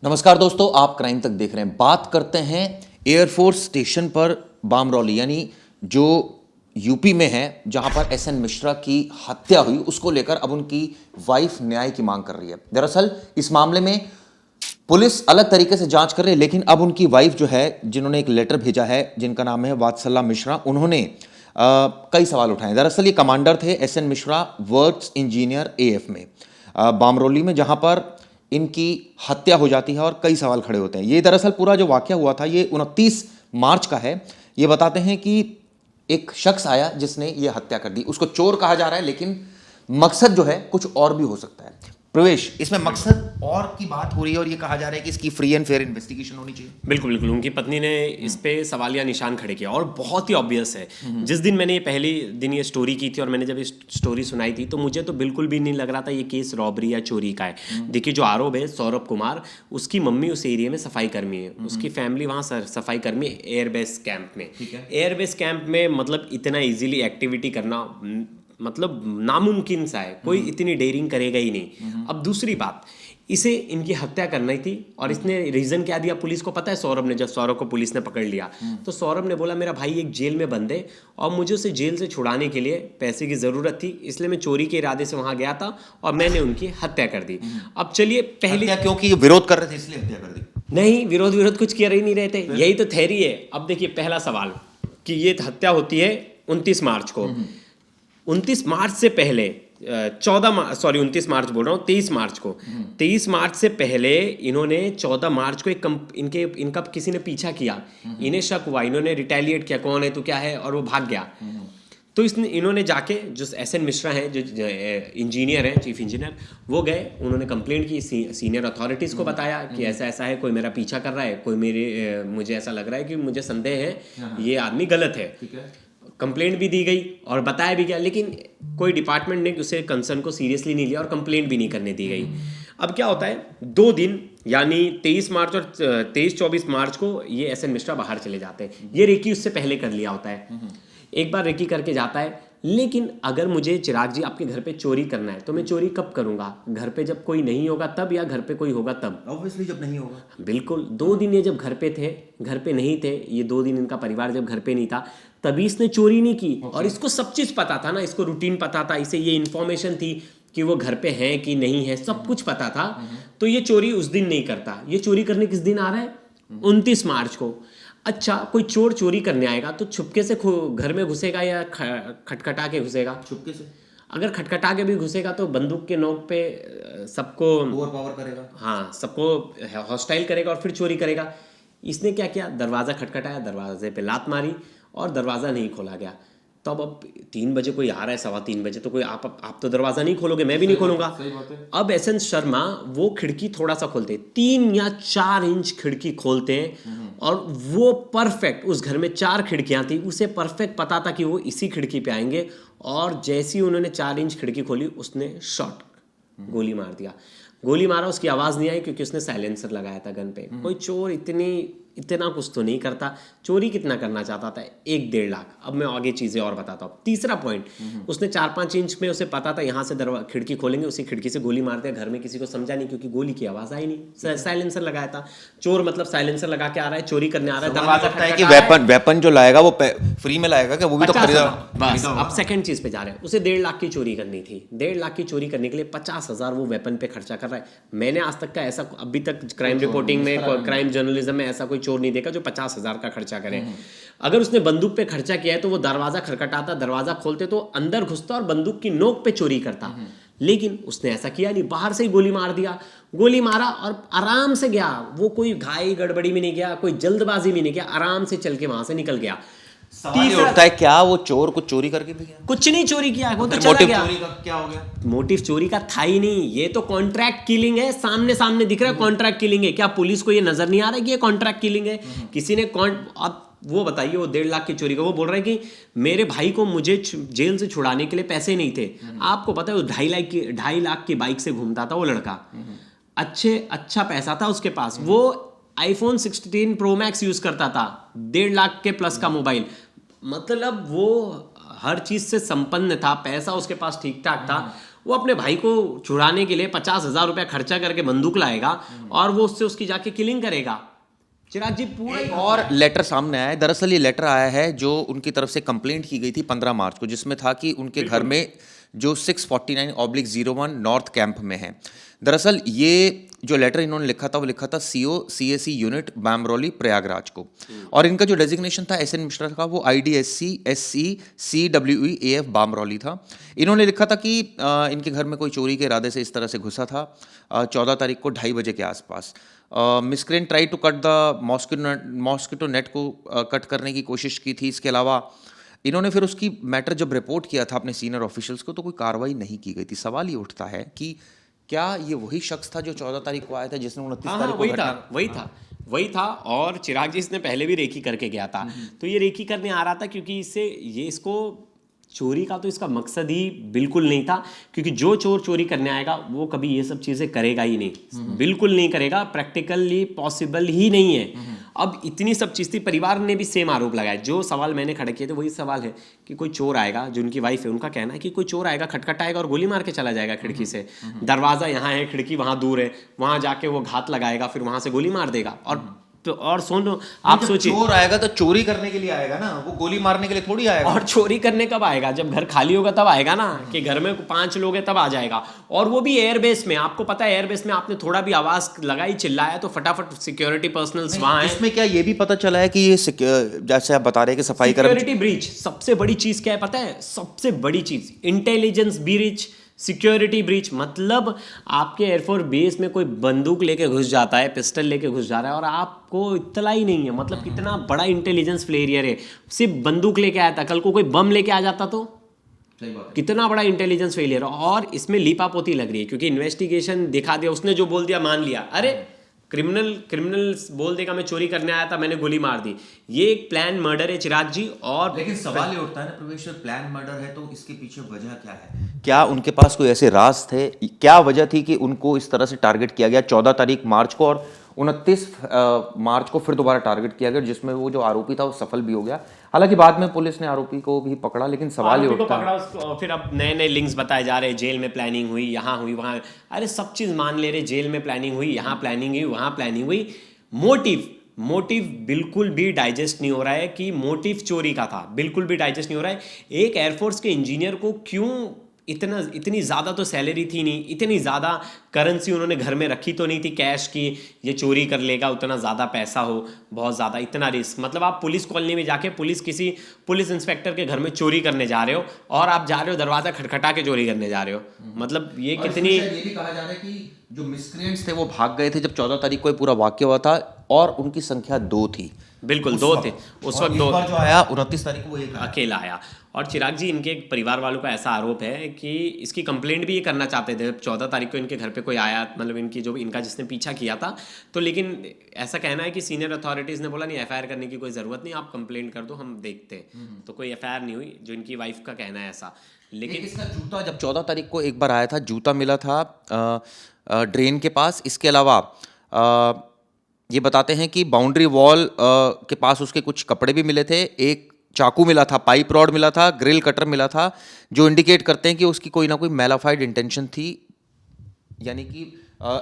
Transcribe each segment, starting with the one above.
नमस्कार दोस्तों, आप क्राइम तक देख रहे हैं। बात करते हैं एयरफोर्स स्टेशन पर बामरौली यानी जो यूपी में है, जहां पर एसएन मिश्रा की हत्या हुई, उसको लेकर अब उनकी वाइफ न्याय की मांग कर रही है। दरअसल इस मामले में पुलिस अलग तरीके से जांच कर रही है, लेकिन अब उनकी वाइफ जो है, जिन्होंने एक लेटर भेजा है, जिनका नाम है वात्सला मिश्रा, उन्होंने कई सवाल उठाए। दरअसल ये कमांडर थे SN Mishra, works engineer AF में बामरौली में, जहां पर इनकी हत्या हो जाती है और कई सवाल खड़े होते हैं। ये दरअसल पूरा जो वाकया हुआ था ये 29 मार्च का है। ये बताते हैं कि एक शख्स आया जिसने ये हत्या कर दी। उसको चोर कहा जा रहा है, लेकिन मकसद जो है कुछ और भी हो सकता है। प्रवेश, इसमें मकसद और की बात हो रही है और ये कहा जा रहा है कि इसकी फ्री एंड फेयर इन्वेस्टिगेशन होनी चाहिए। बिल्कुल बिल्कुल, उनकी पत्नी ने इस पे सवालिया निशान खड़े किया और बहुत ही ऑब्वियस है। जिस दिन मैंने पहले दिन ये स्टोरी की थी और मैंने जब ये स्टोरी सुनाई थी, तो मुझे तो बिल्कुल भी नहीं लग रहा था ये केस रॉबरी या चोरी का है। देखिए, जो आरोप है सौरभ कुमार, उसकी मम्मी उस एरिया में सफाई कर्मी है, उसकी फैमिली वहाँ सफाई कर्मी एयरबेस कैंप में। एयरबेस कैंप में मतलब इतना ईजिली एक्टिविटी करना मतलब नामुमकिन सा है, कोई इतनी डेयरिंग करेगा ही नहीं। अब दूसरी बात, इसे इनकी हत्या करनी थी और इसने रीजन क्या दिया पुलिस को पता है? सौरभ ने, जब सौरभ को पुलिस ने पकड़ लिया तो सौरभ ने बोला मेरा भाई एक जेल में बंद है और मुझे उसे जेल से छुड़ाने के लिए पैसे की जरूरत थी, इसलिए मैं चोरी के इरादे से वहां गया था और मैंने उनकी हत्या कर दी। अब चलिए, पहले क्योंकि विरोध कर रहे थे इसलिए हत्या कर दी? नहीं, विरोध कुछ कर ही नहीं रहे थे, यही तो थ्योरी है। अब देखिए, पहला सवाल कि ये हत्या होती है 29 मार्च को। 29 मार्च से पहले 29 मार्च बोल रहा हूँ, 23 मार्च को। 23 मार्च से पहले इन्होंने 14 मार्च को इनका किसी ने पीछा किया, इन्हें शक हुआ, इन्होंने रिटेलिएट किया, कौन है तो क्या है, और वो भाग गया। तो इन्होंने जाके, जो एसएन मिश्रा हैं, जो इंजीनियर हैं, चीफ इंजीनियर, वो गए, उन्होंने कंप्लेंट की, सीनियर अथॉरिटीज़ को बताया कि ऐसा ऐसा है, कोई मेरा पीछा कर रहा है, कोई मुझे ऐसा लग रहा है कि मुझे संदेह है ये आदमी गलत है। कंप्लेंट भी दी गई और बताया भी गया, लेकिन कोई डिपार्टमेंट ने उसे कंसर्न को सीरियसली नहीं लिया और कंप्लेंट भी नहीं करने दी गई। अब क्या होता है, 2 दिन यानी 23 मार्च और 23-24 मार्च को ये एसएन मिश्रा बाहर चले जाते हैं। ये रेकी उससे पहले कर लिया होता है, एक बार रेकी करके जाता है। लेकिन अगर मुझे चिराग जी आपके घर पे चोरी करना है तो मैं चोरी कब करूंगा? घर पे जब कोई नहीं होगा तब, या घर पे कोई होगा तब? ऑब्वियसली जब नहीं होगा। बिल्कुल, 2 दिन ये जब घर पे थे, घर पे नहीं थे, ये 2 दिन इनका परिवार जब घर पे नहीं था, तभी इसने चोरी नहीं की। और इसको सब चीज पता था ना, इसको रूटीन पता था, इसे ये इन्फॉर्मेशन थी कि वो घर पे है कि नहीं है, सब कुछ पता था। तो ये चोरी उस दिन नहीं करता। ये चोरी करने किस दिन आ रहा है? 29 मार्च को। अच्छा, कोई चोर चोरी करने आएगा तो छुपके से घर में घुसेगा या खटखटा के घुसेगा? चुपके से। अगर खटखटा के भी घुसेगा तो बंदूक के नोक पे सबको ओवर पावर करेगा। हाँ, सबको हॉस्टाइल करेगा और फिर चोरी करेगा। इसने क्या किया, दरवाज़ा खटखटाया, दरवाजे पे लात मारी और दरवाज़ा नहीं खोला गया। तब अब 3 बजे कोई आ रहा है, 3:15 बजे, तो कोई आप तो दरवाज़ा नहीं खोलोगे, मैं भी नहीं खोलूंगा। अब एसएन शर्मा वो खिड़की थोड़ा सा खोलते, 3 या 4 इंच खिड़की खोलते हैं और वो परफेक्ट, उस घर में 4 खिड़कियां थी, उसे परफेक्ट पता था कि वो इसी खिड़की पे आएंगे। और जैसी उन्होंने 4 इंच खिड़की खोली, उसने शॉट गोली मार दिया। गोली मारा, उसकी आवाज़ नहीं आई क्योंकि उसने साइलेंसर लगाया था गन पे। कोई चोर इतना कुछ तो नहीं करता। चोरी कितना करना चाहता था? 1-1.5 लाख। अब मैं आगे चीज़ें और बताता हूँ। तीसरा पॉइंट, उसने 4-5 इंच में उसे पता था यहाँ से खिड़की खोलेंगे, उसी खिड़की से गोली मार दिया। घर में किसी को समझा नहीं क्योंकि गोली की आवाज़ आई नहीं, साइलेंसर लगाया था। चोर मतलब साइलेंसर लगा के आ रहा है, चोरी करने आ रहा है, दरवाजा खटखटा कि वेपन जो लाएगा वो फ्री में लाएगा क्या? वो भी तो खरीदा। बस अब सेकंड चीज पे जा रहे हैं। उसे 1.5 लाख की चोरी करनी थी। 1.5 लाख की चोरी करने के लिए 50,000 वो वेपन पे खर्चा कर रहा है। मैंने आज तक का ऐसा, अभी तक क्राइम रिपोर्टिंग में, क्राइम जर्नलिज्म में ऐसा कोई चोर नहीं देखा जो 50,000 का खर्चा करे। अगर उसने बंदूक पे खर्चा किया है तो वो दरवाजा खटखटाता, दरवाजा खोलते तो अंदर घुसता और बंदूक की नोक पे चोरी करता। लेकिन उसने ऐसा किया नहीं, बाहर से ही गोली मार दिया। गोली मारा और आराम से गया। वो कोई घाई गड़बड़ी में नहीं गया, कोई जल्दबाजी में नहीं गया, आराम से चल के वहां से निकल गया। तीसरा होता है, क्या वो चोर कुछ चोरी करके भी गया? कुछ नहीं चोरी किया, वो तो चला गया। चोरी का क्या हो गया? मोटिव चोरी का था ही नहीं। ये तो कॉन्ट्रैक्ट किलिंग है, सामने सामने दिख रहा है कॉन्ट्रैक्ट किलिंग है। क्या पुलिस को ये नजर नहीं आ रहा है कि ये कॉन्ट्रैक्ट किलिंग है? किसी ने अब वो बताइए, वो 1.5 लाख की चोरी का, वो बोल रहा है कि मेरे भाई को मुझे जेल से छुड़ाने के लिए पैसे नहीं थे। आपको पता है वो 2.5 लाख की बाइक से घूमता था वो लड़का। अच्छा पैसा था उसके पास। वो iPhone 16 Pro Max यूज करता था, 1.5 लाख के प्लस का मोबाइल। मतलब वो हर चीज से संपन्न था, पैसा उसके पास ठीक ठाक था। वो अपने भाई को छुड़ाने के लिए 50,000 रुपया खर्चा करके बंदूक लाएगा और वो उससे उसकी जाके किलिंग करेगा। चिराग जी पूरा एक और लेटर सामने आया है। दरअसल ये लेटर आया है जो उनकी तरफ से कंप्लेंट की गई थी 15 मार्च को, जिसमें था कि उनके घर में जो 649/01 नॉर्थ कैंप में है। दरअसल ये जो लेटर इन्होंने लिखा था वो लिखा था सीओ CAC यूनिट बामरौली प्रयागराज को, और इनका जो डेजिग्नेशन था SN मिश्रा का वो IDSC SC CWE AF बामरौली था। इन्होंने लिखा था कि इनके घर में कोई चोरी के इरादे से इस तरह से घुसा था 14 तारीख को 2:30 बजे के आसपास। Miscreant try to cut the mosquito net को कट करने की कोशिश की थी। इसके अलावा इन्होंने फिर उसकी मैटर जब रिपोर्ट किया था अपने सीनियर ऑफिशियल्स को तो कोई कार्रवाई नहीं की गई थी। सवाल ये उठता है कि क्या ये वही शख्स था जो 14 तारीख को आया था जिसने 29 तारीख को वही था। और चिराग जी इसने पहले भी रेकी करके गया था, तो ये रेकी करने आ रहा था क्योंकि इसको चोरी का तो इसका मकसद ही बिल्कुल नहीं था, क्योंकि जो चोर चोरी करने आएगा वो कभी ये सब चीजें करेगा ही नहीं, बिल्कुल नहीं करेगा, प्रैक्टिकली पॉसिबल ही नहीं है। अब इतनी सब चीज थी, परिवार ने भी सेम आरोप लगाया। जो सवाल मैंने खड़े किए थे वही सवाल है कि कोई चोर आएगा, जो उनकी वाइफ है उनका कहना है कि कोई चोर आएगा, खटखटाएगा और गोली मार के चला जाएगा खिड़की से। दरवाजा यहाँ है, खिड़की वहां दूर है, वहां जाके वो घात लगाएगा, फिर वहां से गोली मार देगा। और सुनो, आप सोचिए, चोर आएगा तो चोरी करने के लिए आएगा ना, वो गोली मारने के लिए थोड़ी आएगा। और चोरी करने कब आएगा? जब घर खाली होगा तब आएगा ना, कि घर में 5 लोग हैं तब आ जाएगा। और वो भी एयरबेस में। आपको पता है एयरबेस में आपने थोड़ा भी आवाज लगाई, चिल्लाया तो फटाफट सिक्योरिटी पर्सनल्स वहां है। इसमें क्या ये भी पता चला है कि ये जैसे आप बता रहे हैं कि सफाई सिक्योरिटी ब्रीच सबसे बड़ी चीज क्या है पता है? सबसे बड़ी चीज इंटेलिजेंस ब्रीच, सिक्योरिटी ब्रीच। मतलब आपके एयरफोर्स बेस में कोई बंदूक लेके घुस जाता है, पिस्टल लेके घुस जा रहा है और आपको इत्तला ही नहीं है। मतलब कितना बड़ा इंटेलिजेंस फेलियर है। सिर्फ बंदूक लेके आया था, कल को कोई बम लेके आ जाता तो कितना बड़ा इंटेलिजेंस फेलियर। और इसमें लीपापोती लग रही है क्योंकि इन्वेस्टिगेशन दिखा दिया, उसने जो बोल दिया मान लिया। अरे क्रिमिनल बोल देगा मैं चोरी करने आया था, मैंने गोली मार दी। ये एक प्लान मर्डर है चिराग जी। और लेकिन सवाल ये उठता है ना प्रवेश, प्लान मर्डर है तो इसके पीछे वजह क्या है? क्या उनके पास कोई ऐसे राज थे? क्या वजह थी कि उनको इस तरह से टारगेट किया गया 14 तारीख मार्च को और 29 मार्च को फिर दोबारा टारगेट किया गया, जिसमें वो जो आरोपी था वो सफल भी हो गया। हालांकि बाद में पुलिस ने आरोपी को भी पकड़ा, लेकिन सवाल ये उठता है, फिर अब नए लिंक्स बताए जा रहे, जेल में प्लानिंग हुई, यहाँ हुई, वहाँ। अरे सब चीज मान ले रहे, जेल में प्लानिंग हुई, यहाँ प्लानिंग हुई, वहाँ प्लानिंग हुई। मोटिव बिल्कुल भी डाइजेस्ट नहीं हो रहा है कि मोटिव चोरी का था, बिल्कुल भी डाइजेस्ट नहीं हो रहा है। एक एयरफोर्स के इंजीनियर को क्यों इतनी ज़्यादा तो सैलरी थी नहीं, इतनी ज़्यादा करेंसी उन्होंने घर में रखी तो नहीं थी कैश की, ये चोरी कर लेगा, उतना ज़्यादा पैसा हो, बहुत ज़्यादा, इतना रिस्क। मतलब आप पुलिस कॉलोनी में जाके किसी पुलिस इंस्पेक्टर के घर में चोरी करने जा रहे हो और आप जा रहे हो दरवाज़ा खटखटा के चोरी करने जा रहे हो। मतलब ये कितनी, ये भी कहा जा रहा है कि जो मिसक्रिएंट्स थे वो भाग गए थे जब 14 तारीख को ये पूरा वाक्य हुआ था, और उनकी संख्या 2 थी। बिल्कुल 2 थे उस वक्त। 2 जो आया 29 तारीख को वो एक अकेला आया। और चिराग जी, इनके परिवार वालों का ऐसा आरोप है कि इसकी कंप्लेंट भी ये करना चाहते थे। 14 तारीख को इनके घर पे कोई आया, मतलब इनका जिसने पीछा किया था, तो लेकिन ऐसा कहना है कि सीनियर अथॉरिटीज़ ने बोला नहीं, FIR करने की कोई ज़रूरत नहीं, आप कंप्लेंट कर दो, हम देखते हैं। तो कोई FIR नहीं हुई, जो इनकी वाइफ का कहना है ऐसा। लेकिन इसका जूता जब 14 तारीख को एक बार आया था, जूता मिला था ड्रेन के पास। इसके अलावा ये बताते हैं कि बाउंड्री वॉल के पास उसके कुछ कपड़े भी मिले थे, एक चाकू मिला था, पाइप रॉड मिला था, ग्रिल कटर मिला था, जो इंडिकेट करते हैं कि उसकी कोई ना कोई मैलाफाइड इंटेंशन थी, यानी कि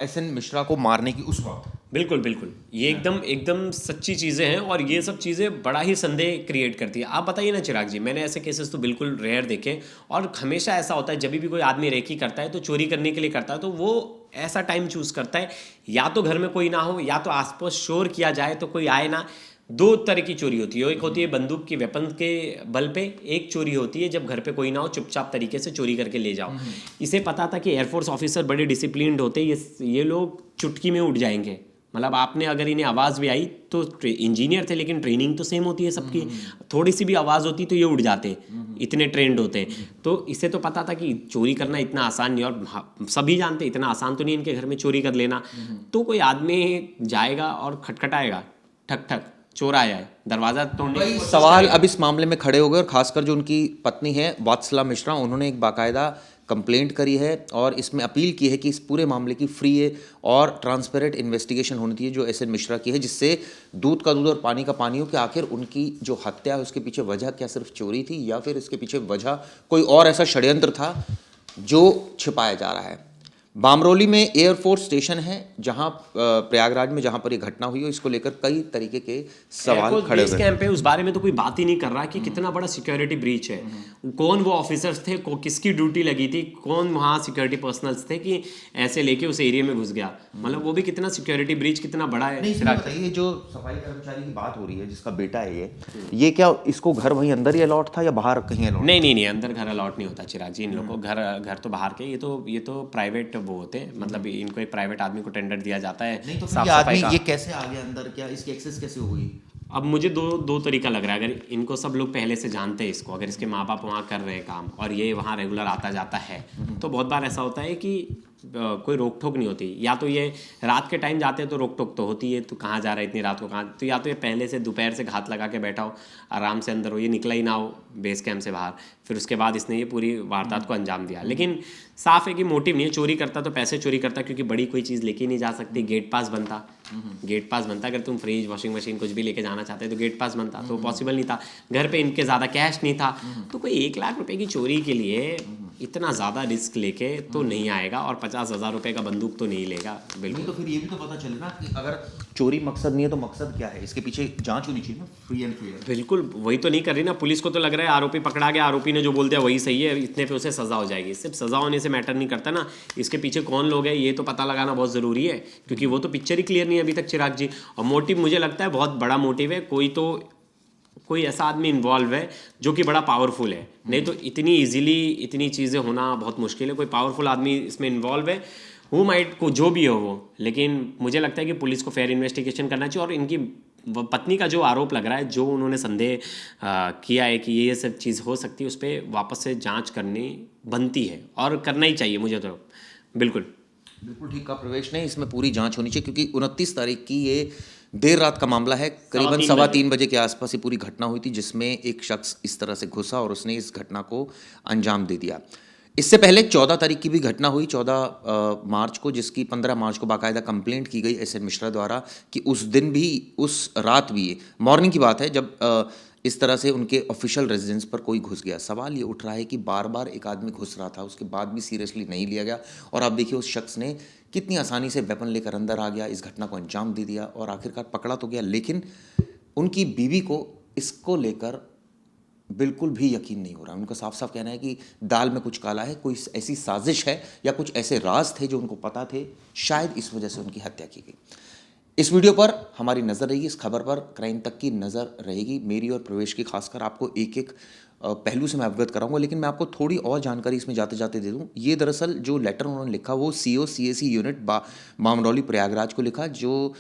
SN मिश्रा को मारने की उस वक्त। बिल्कुल ये एकदम सच्ची चीज़ें हैं और ये सब चीज़ें बड़ा ही संदेह क्रिएट करती है। आप बताइए ना चिराग जी, मैंने ऐसे केसेस तो बिल्कुल रेयर देखे, और हमेशा ऐसा होता है जब भी कोई आदमी रेकी करता है तो चोरी करने के लिए करता है, तो वो ऐसा टाइम चूज़ करता है या तो घर में कोई ना हो, या तो आसपास शोर किया जाए तो कोई आए ना। 2 तरह की चोरी होती है, एक होती है बंदूक की वेपन के बल पे, एक चोरी होती है जब घर पे कोई ना हो, चुपचाप तरीके से चोरी करके ले जाओ। इसे पता था कि एयरफोर्स ऑफिसर बड़े डिसिप्लिन्ड होते हैं, ये लोग चुटकी में उठ जाएंगे। मतलब आपने अगर इन्हें आवाज़ भी आई तो इंजीनियर थे लेकिन ट्रेनिंग तो सेम होती है सबकी, थोड़ी सी भी आवाज़ होती तो ये उड़ जाते, इतने ट्रेंड होते हैं। तो इसे तो पता था कि चोरी करना इतना आसान नहीं, और सभी जानते इतना आसान तो नहीं इनके घर में चोरी कर लेना। तो कोई आदमी जाएगा और खटखटाएगा, ठक ठक, चोर आया है, दरवाजा तोड़ने की सवाल अब इस मामले में खड़े हो गए, और खासकर जो उनकी पत्नी है वात्सला मिश्रा, उन्होंने एक बाकायदा कंप्लेंट करी है और इसमें अपील की है कि इस पूरे मामले की फ्री और ट्रांसपेरेंट इन्वेस्टिगेशन होनी चाहिए जो SN मिश्रा की है, जिससे दूध का दूध और पानी का पानी हो कि आखिर उनकी जो हत्या है उसके पीछे वजह क्या सिर्फ चोरी थी, या फिर इसके पीछे वजह कोई और ऐसा षड्यंत्र था जो छिपाया जा रहा है। बामरोली में एयरफोर्स स्टेशन है जहां प्रयागराज में जहां पर ये घटना हुई है, इसको लेकर कई तरीके के सवाल एयरफोर्स खड़े बेस हुए। कैंप है, उस बारे में तो कोई बात ही नहीं कर रहा कि कितना बड़ा सिक्योरिटी ब्रीच है, कौन वो ऑफिसर्स थे, किसकी ड्यूटी लगी थी, कौन वहाँ सिक्योरिटी पर्सनल्स थे कि ऐसे लेके उस एरिया में घुस गया। मतलब वो भी कितना सिक्योरिटी ब्रीच कितना बड़ा है। नहीं, इसमें बताइए, जो सफाई कर्मचारी की बात हो रही है जिसका बेटा है ये क्या इसको घर वहीं अंदर ही अलॉट था या बाहर कहीं अलॉट? नहीं, अंदर घर अलॉट नहीं होता चिराग जी, इन लोगों को घर तो बाहर के, ये तो प्राइवेट वो होते हैं, मतलब इनको एक प्राइवेट आदमी को टेंडर दिया जाता है नहीं तो फिर साफ ये सफाई आदमी का। ये कैसे आ गया अंदर, क्या इसकी एक्सेस कैसे हो गई? अब मुझे दो तरीका लग रहा है, अगर इनको सब लोग पहले से जानते हैं इसको, अगर इसके माँ बाप वहाँ कर रहे हैं काम और ये वहाँ रेगुलर आता जाता है, तो बहुत बार ऐसा होता है कि कोई रोक टोक नहीं होती। या तो ये रात के टाइम जाते हैं तो रोक टोक तो होती है, तो कहाँ जा रहा है इतनी रात को, कहाँ, तो या तो ये पहले से दोपहर से घात लगा के बैठा हो, आराम से अंदर हो, ये निकला ही ना हो बेस कैंप से बाहर, फिर उसके बाद इसने ये पूरी वारदात को अंजाम दिया। लेकिन साफ है कि मोटिव नहीं है, चोरी करता तो पैसे चोरी करता, क्योंकि बड़ी कोई चीज़ लेके नहीं जा सकती, गेट पास बनता, अगर तुम फ्रिज वॉशिंग मशीन कुछ भी लेके जाना चाहते तो गेट पास बनता, तो पॉसिबल नहीं था। घर पे इनके ज़्यादा कैश नहीं था, तो कोई 1 लाख रुपए की चोरी के लिए इतना ज़्यादा रिस्क लेके तो नहीं आएगा, और 50,000 रुपये का बंदूक तो नहीं लेगा बिल्कुल। तो फिर ये भी तो पता चले ना कि अगर चोरी मकसद नहीं है तो मकसद क्या है, इसके पीछे जांच होनी चाहिए ना, फ्री एंड फेयर। बिल्कुल वही तो नहीं कर रही ना पुलिस को, तो लग रहा है आरोपी पकड़ा गया, आरोपी ने जो बोल दिया वही सही है, इतने पे उसे सजा हो जाएगी। सिर्फ सजा होने से मैटर नहीं करता ना, इसके पीछे कौन लोग हैं ये तो पता लगाना बहुत ज़रूरी है, क्योंकि वो तो पिक्चर ही क्लियर नहीं है अभी तक चिराग जी। और मोटिव मुझे लगता है बहुत बड़ा मोटिव है, कोई ऐसा आदमी इन्वॉल्व है जो कि बड़ा पावरफुल है, नहीं तो इतनी इजीली इतनी चीज़ें होना बहुत मुश्किल है। कोई पावरफुल आदमी इसमें इन्वॉल्व है, वो माइट को जो भी हो वो, लेकिन मुझे लगता है कि पुलिस को फेयर इन्वेस्टिगेशन करना चाहिए। और इनकी पत्नी का जो आरोप लग रहा है, जो उन्होंने संदेह किया है कि ये सब चीज़ हो सकती है, उस पर वापस से जांच करनी बनती है और करना ही चाहिए मुझे तो। बिल्कुल ठीक का प्रवेश नहीं, इसमें पूरी जांच होनी चाहिए, क्योंकि 29 तारीख की ये देर रात का मामला है, करीबन 3:15 बजे के आसपास ये पूरी घटना हुई थी, जिसमें एक शख्स इस तरह से घुसा और उसने इस घटना को अंजाम दे दिया। इससे पहले 14 तारीख की भी घटना हुई, 14 मार्च को, जिसकी 15 मार्च को बाकायदा कंप्लेंट की गई एसएन मिश्रा द्वारा कि उस दिन भी, उस रात भी, मॉर्निंग की बात है, जब इस तरह से उनके ऑफिशियल रेजिडेंस पर कोई घुस गया। सवाल ये उठ रहा है कि बार बार एक आदमी घुस रहा था, उसके बाद भी सीरियसली नहीं लिया गया, और आप देखिए उस शख्स ने कितनी आसानी से वेपन लेकर अंदर आ गया, इस घटना को अंजाम दे दिया और आखिरकार पकड़ा तो गया। लेकिन उनकी बीवी को इसको लेकर बिल्कुल भी यकीन नहीं हो रहा। उनका साफ साफ कहना है कि दाल में कुछ काला है, कोई ऐसी साजिश है या कुछ ऐसे राज थे जो उनको पता थे, शायद इस वजह से उनकी हत्या की गई। इस वीडियो पर हमारी नज़र रहेगी, इस खबर पर क्राइम तक की नज़र रहेगी, मेरी और प्रवेश की। खासकर आपको एक एक पहलू से मैं अवगत कराऊंगा, लेकिन मैं आपको थोड़ी और जानकारी इसमें जाते जाते दे दूं। ये दरअसल जो लेटर उन्होंने लिखा वो COCAC यूनिट बामरौली प्रयागराज को लिखा, जो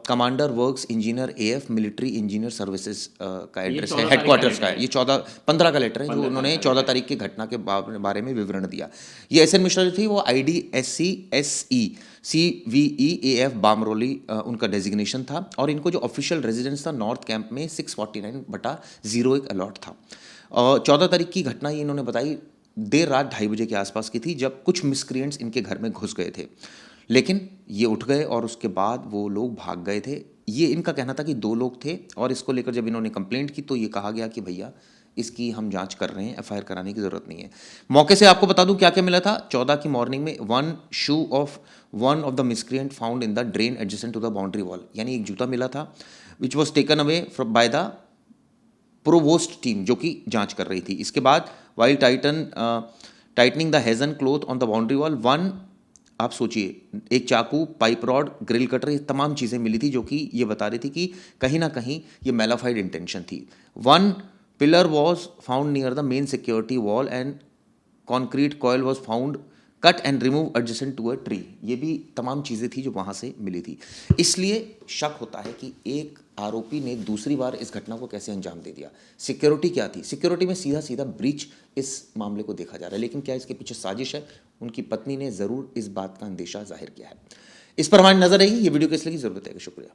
commander works engineer AF military engineer services का एड्रेस है, हेडक्वार्टर्स का है। ये 15 का लेटर है जो उन्होंने 14 तारीख की घटना के बारे में विवरण दिया। ये एसएन मिश्रा जो थी वो IDSC SE CVEAF बामरौली उनका डेजिग्नेशन था, और इनको जो ऑफिशियल रेजिडेंस था नॉर्थ कैंप में 649/01 अलॉट था। 14 तारीख की घटना ये इन्होंने बताई देर रात 2:30 बजे के आसपास की थी, जब कुछ मिसक्रिएंट्स इनके घर में घुस गए थे, लेकिन ये उठ गए और उसके बाद वो लोग भाग गए थे। ये इनका कहना था कि 2 लोग थे, और इसको लेकर जब इन्होंने कंप्लेंट की तो ये कहा गया कि भैया इसकी हम जांच कर रहे हैं, FIR कराने की ज़रूरत नहीं है। मौके से आपको बता दूं क्या क्या मिला था। 14 की मॉर्निंग में one of the miscreant found in the drain adjacent to the boundary wall, यानी एक जूता मिला था, which was taken away by the provost team जो कि जांच कर रही थी। इसके बाद while tightening the hazen cloth on the boundary wall, आप सोचिए, एक चाकू, पाइप रॉड, ग्रिल कटर, ये तमाम चीज़ें मिली थी जो कि ये बता रही थी कि कहीं ना कहीं ये मैलाफाइड इंटेंशन थी। 1 pillar was found near the main security wall and concrete coil was found cut and removed adjacent to a tree। ये भी तमाम चीज़ें थी जो वहाँ से मिली थी। इसलिए शक होता है कि एक आरोपी ने दूसरी बार इस घटना को कैसे अंजाम दे दिया। सिक्योरिटी क्या थी? सिक्योरिटी में सीधा सीधा ब्रीच इस मामले को देखा जा रहा है, लेकिन क्या इसके पीछे साजिश है? उनकी पत्नी ने ज़रूर इस बात का अंदेशा जाहिर किया है। इस पर हमारी नजर रहेगी। ये वीडियो किस लिए की जरूरत है? शुक्रिया।